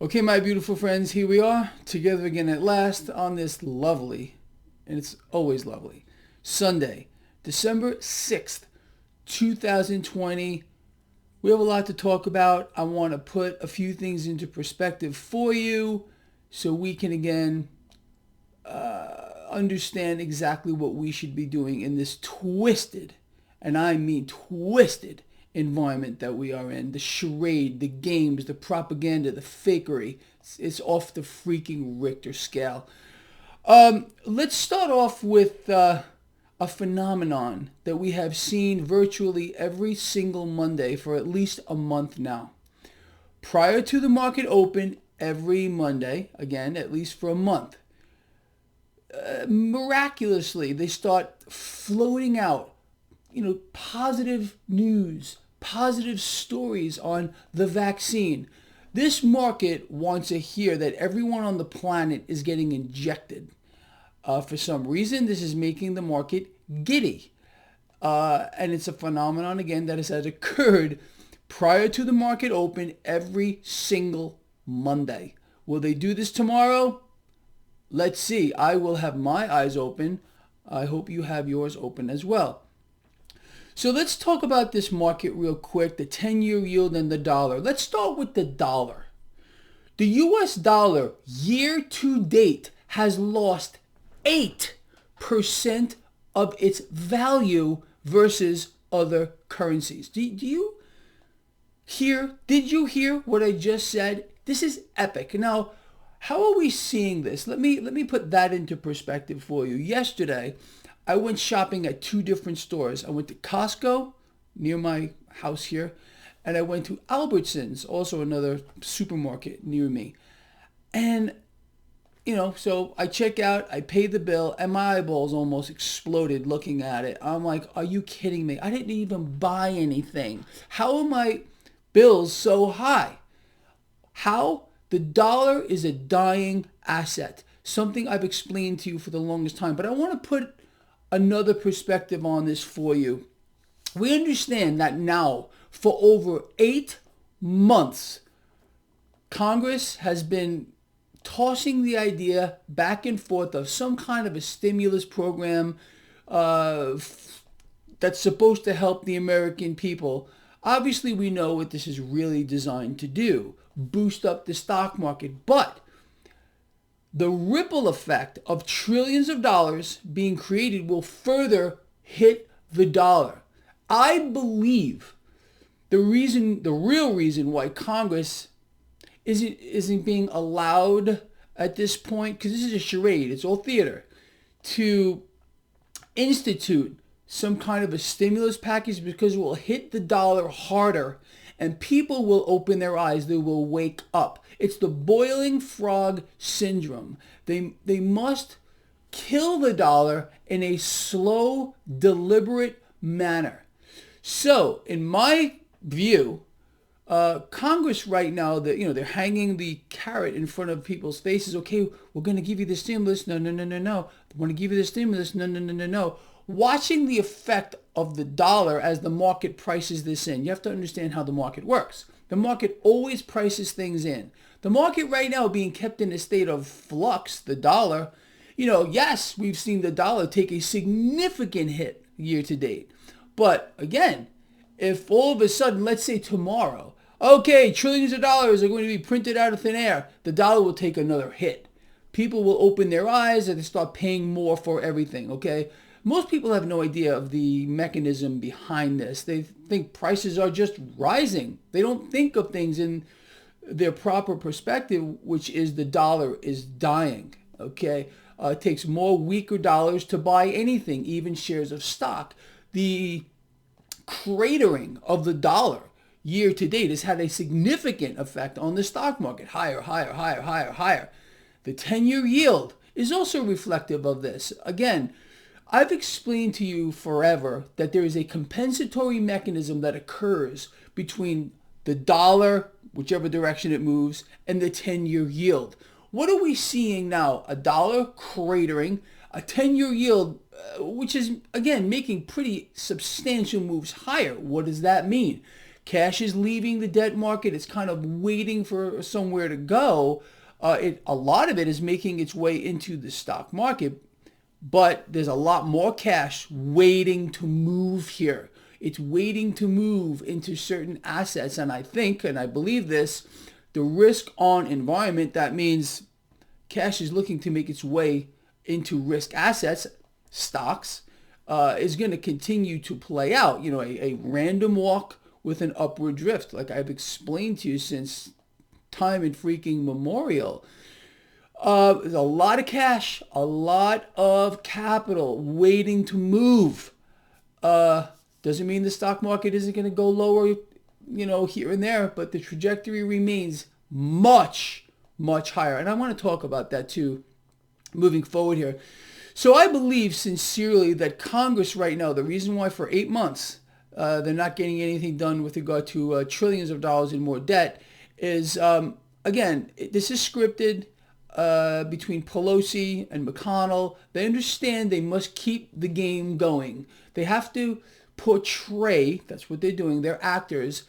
Okay, my beautiful friends, here we are together again at last on this lovely, and it's always lovely, Sunday, December 6th, 2020. We have a lot to talk about. I want to put a few things into perspective for you so we can again understand exactly what we should be doing in this twisted, and I mean twisted, environment that we are in. The charade, the games, the propaganda, the fakery. It's off the freaking Richter scale. Let's start off with a phenomenon that we have seen virtually every single Monday for at least a month now. Prior to the market open, every Monday, again, at least for a month, miraculously, they start floating out, positive news, positive stories on the vaccine. This market wants to hear that everyone on the planet is getting injected. For some reason, this is making the market giddy. And it's a phenomenon, again, that has occurred prior to the market open every single Monday. Will they do this tomorrow? Let's see. I will have my eyes open. I hope you have yours open as well. So let's talk about this market real quick, the 10-year yield and the dollar. Let's start with the dollar. The US dollar year to date has lost 8% of its value versus other currencies. Did you hear what I just said? This is epic. Now, how are we seeing this? Let me put that into perspective for you. Yesterday, I went shopping at two different stores. I went to Costco, near my house here, and I went to Albertsons, also another supermarket near me. And, so I check out, I pay the bill, and my eyeballs almost exploded looking at it. I'm like, are you kidding me? I didn't even buy anything. How are my bills so high? How? The dollar is a dying asset, something I've explained to you for the longest time. But I want to put another perspective on this for you. We understand that now, for over 8 months, Congress has been tossing the idea back and forth of some kind of a stimulus program that's supposed to help the American people. Obviously, we know what this is really designed to do, boost up the stock market. But the ripple effect of trillions of dollars being created will further hit the dollar. I believe the real reason why Congress isn't being allowed at this point, because this is a charade, it's all theater, to institute some kind of a stimulus package, because it will hit the dollar harder and people will open their eyes. They will wake up. It's the boiling frog syndrome. They must kill the dollar in a slow, deliberate manner. So, in my view, Congress right now, they're hanging the carrot in front of people's faces. Okay, we're going to give you the stimulus. No. They want to give you the stimulus. No. Watching the effect of the dollar as the market prices this in. You have to understand how the market works. The market always prices things in. The market right now being kept in a state of flux, the dollar, yes, we've seen the dollar take a significant hit year to date. But again, if all of a sudden, let's say tomorrow, okay, trillions of dollars are going to be printed out of thin air, the dollar will take another hit. People will open their eyes and they start paying more for everything, okay? Most people have no idea of the mechanism behind this. They think prices are just rising. They don't think of things in their proper perspective, which is the dollar is dying, okay? It takes more weaker dollars to buy anything, even shares of stock. The cratering of the dollar year to date has had a significant effect on the stock market. Higher. The 10-year yield is also reflective of this. Again, I've explained to you forever that there is a compensatory mechanism that occurs between the dollar, whichever direction it moves, and the 10-year yield. What are we seeing now? A dollar cratering, a 10-year yield, which is, again, making pretty substantial moves higher. What does that mean? Cash is leaving the debt market. It's kind of waiting for somewhere to go. A lot of it is making its way into the stock market, but there's a lot more cash waiting to move here. It's waiting to move into certain assets. And I think, and I believe this, the risk on environment, that means cash is looking to make its way into risk assets, stocks, is going to continue to play out. A random walk with an upward drift, like I've explained to you since time in freaking memorial. There's a lot of cash, a lot of capital waiting to move. Doesn't mean the stock market isn't going to go lower, here and there, but the trajectory remains much, much higher. And I want to talk about that too, moving forward here. So I believe sincerely that Congress right now, the reason why for 8 months they're not getting anything done with regard to trillions of dollars in more debt is, again, this is scripted between Pelosi and McConnell. They understand they must keep the game going. They have to portray, that's what they're doing, they're actors,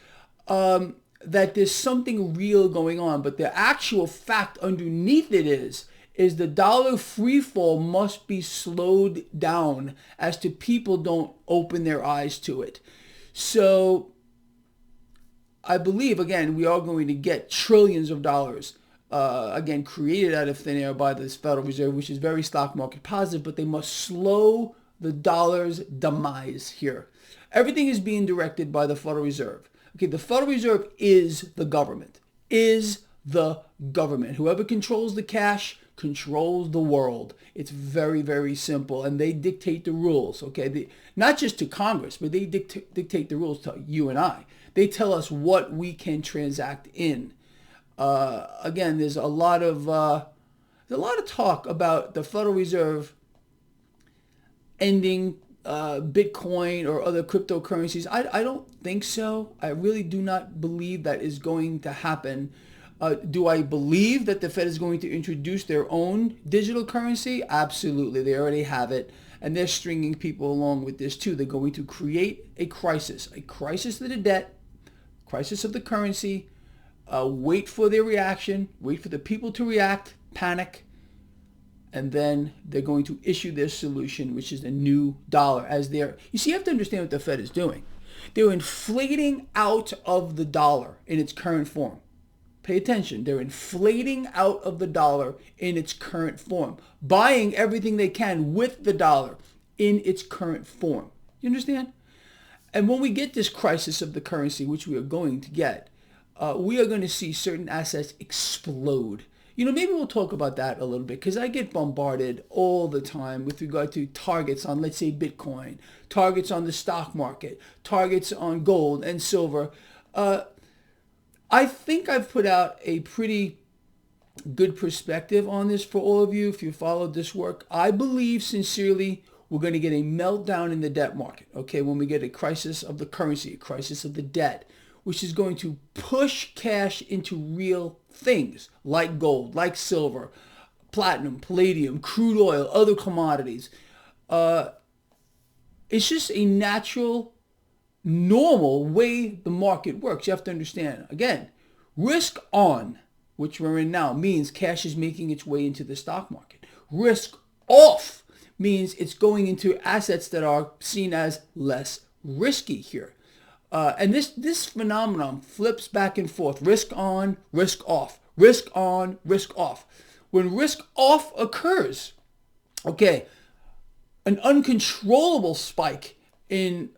that there's something real going on. But the actual fact underneath it is the dollar free fall must be slowed down as to people don't open their eyes to it. So I believe, again, we are going to get trillions of dollars, again, created out of thin air by this Federal Reserve, which is very stock market positive, but they must slow the dollar's demise here. Everything is being directed by the Federal Reserve. Okay, the Federal Reserve is the government, Whoever controls the cash controls the world. It's very, very simple, and they dictate the rules, okay? Not just to Congress, but they dictate the rules to you and I. They tell us what we can transact in. Again, there's a lot of talk about the Federal Reserve ending Bitcoin or other cryptocurrencies. I don't think so. I really do not believe that is going to happen. Do I believe that the Fed is going to introduce their own digital currency? Absolutely. They already have it. And they're stringing people along with this too. They're going to create a crisis of the debt, crisis of the currency, wait for their reaction, wait for the people to react, panic, and then they're going to issue their solution, which is the new dollar. You see, you have to understand what the Fed is doing. They're inflating out of the dollar in its current form. Pay attention. They're inflating out of the dollar in its current form, buying everything they can with the dollar in its current form. You understand? And when we get this crisis of the currency, which we are going to get, we are going to see certain assets explode. Maybe we'll talk about that a little bit, because I get bombarded all the time with regard to targets on, let's say, Bitcoin, targets on the stock market, targets on gold and silver. I think I've put out a pretty good perspective on this for all of you if you followed this work. I believe sincerely we're going to get a meltdown in the debt market, okay, when we get a crisis of the currency, a crisis of the debt, which is going to push cash into real things like gold, like silver, platinum, palladium, crude oil, other commodities. It's just a natural, normal way the market works. You have to understand, again, risk on, which we're in now, means cash is making its way into the stock market. Risk off means it's going into assets that are seen as less risky here. And this phenomenon flips back and forth. Risk on, risk off. Risk on, risk off. When risk off occurs, okay, an uncontrollable spike in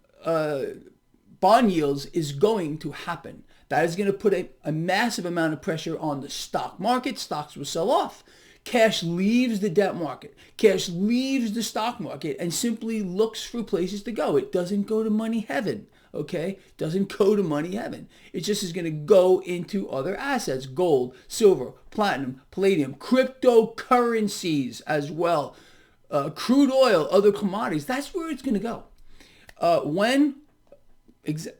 bond yields is going to happen. That is going to put a massive amount of pressure on the stock market. Stocks will sell off. Cash leaves the debt market. Cash leaves the stock market and simply looks for places to go. It doesn't go to money heaven. Okay, doesn't go to money heaven. It just is going to go into other assets, gold, silver, platinum, palladium, cryptocurrencies as well, crude oil, other commodities. That's where it's going to go.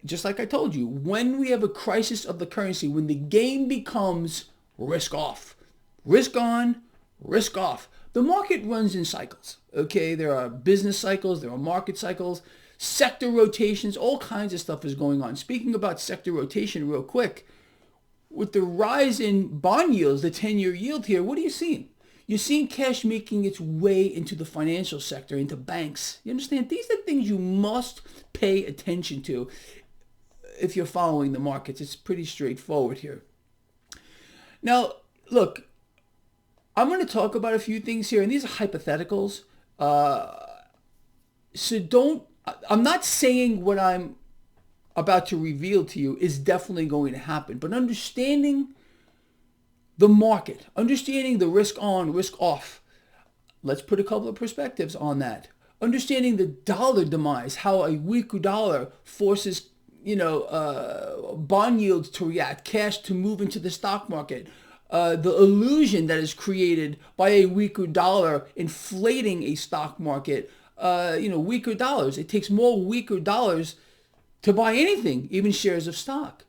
Just like I told you, when we have a crisis of the currency, when the game becomes risk off, risk on, risk off. The market runs in cycles. Okay, there are business cycles, there are market cycles. sector rotations, all kinds of stuff is going on. Speaking about sector rotation real quick, with the rise in bond yields, the 10-year yield here, what are you seeing? You're seeing cash making its way into the financial sector, into banks. You understand? These are things you must pay attention to if you're following the markets. It's pretty straightforward here. Now, look, I'm going to talk about a few things here, and these are hypotheticals. I'm not saying what I'm about to reveal to you is definitely going to happen, but understanding the market, understanding the risk on, risk off. Let's put a couple of perspectives on that. Understanding the dollar demise, how a weaker dollar forces, bond yields to react, cash to move into the stock market. The illusion that is created by a weaker dollar inflating a stock market. Weaker dollars. It takes more weaker dollars to buy anything, even shares of stock.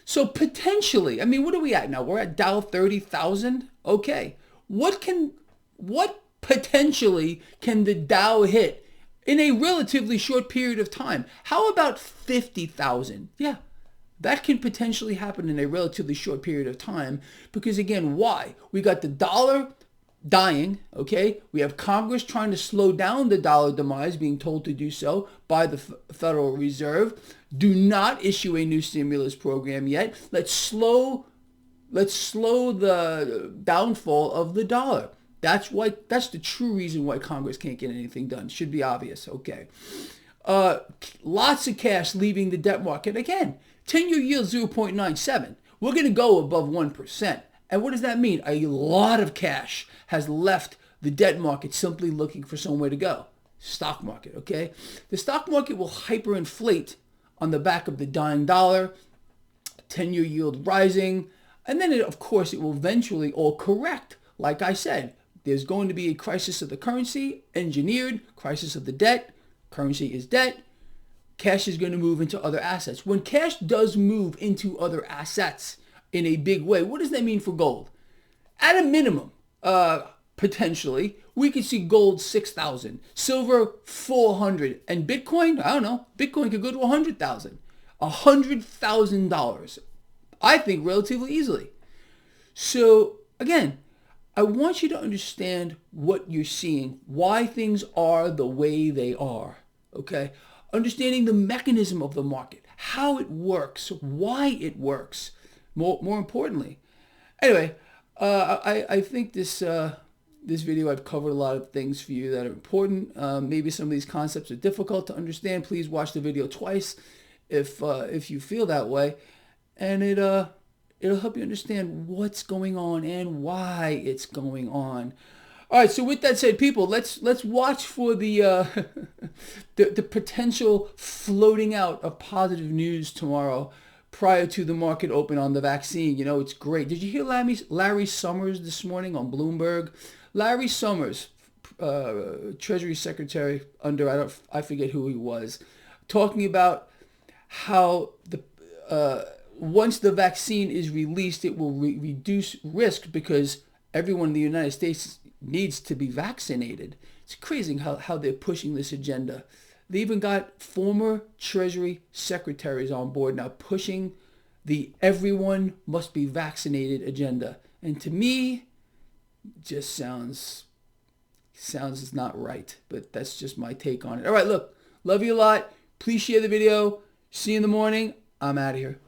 So potentially, what are we at now? We're at Dow 30,000. Okay. What potentially can the Dow hit in a relatively short period of time? How about 50,000? Yeah, that can potentially happen in a relatively short period of time. Because again, why? We got the dollar dying, okay? We have Congress trying to slow down the dollar demise, being told to do so by the Federal Reserve. Do not issue a new stimulus program yet. Let's slow the downfall of the dollar. That's the true reason why Congress can't get anything done. Should be obvious, okay? Lots of cash leaving the debt market. Again, 10-year yield 0.97. We're going to go above 1%. And what does that mean? A lot of cash has left the debt market simply looking for somewhere to go. Stock market, okay? The stock market will hyperinflate on the back of the dying dollar, 10-year yield rising, and then, of course, it will eventually all correct. Like I said, there's going to be a crisis of the currency, engineered, crisis of the debt. Currency is debt. Cash is going to move into other assets. When cash does move into other assets in a big way, what does that mean for gold? At a minimum, potentially, we could see gold 6,000, silver 400, and Bitcoin, I don't know, Bitcoin could go to 100,000. $100,000, I think, relatively easily. So again, I want you to understand what you're seeing, why things are the way they are, okay? Understanding the mechanism of the market, how it works, why it works, more importantly. Anyway, I think this video, I've covered a lot of things for you that are important. Maybe some of these concepts are difficult to understand. Please watch the video twice if you feel that way, and it'll help you understand what's going on and why it's going on. All right. So with that said, people, let's watch for the the potential floating out of positive news tomorrow, prior to the market open on the vaccine. It's great. Did you hear Larry Summers this morning on Bloomberg? Larry Summers, Treasury Secretary under, I forget who he was, talking about how once the vaccine is released, it will reduce risk because everyone in the United States needs to be vaccinated. It's crazy how they're pushing this agenda. They even got former Treasury secretaries on board now pushing the everyone must be vaccinated agenda. And to me, just sounds not right. But that's just my take on it. All right, look, love you a lot. Please share the video. See you in the morning. I'm out of here.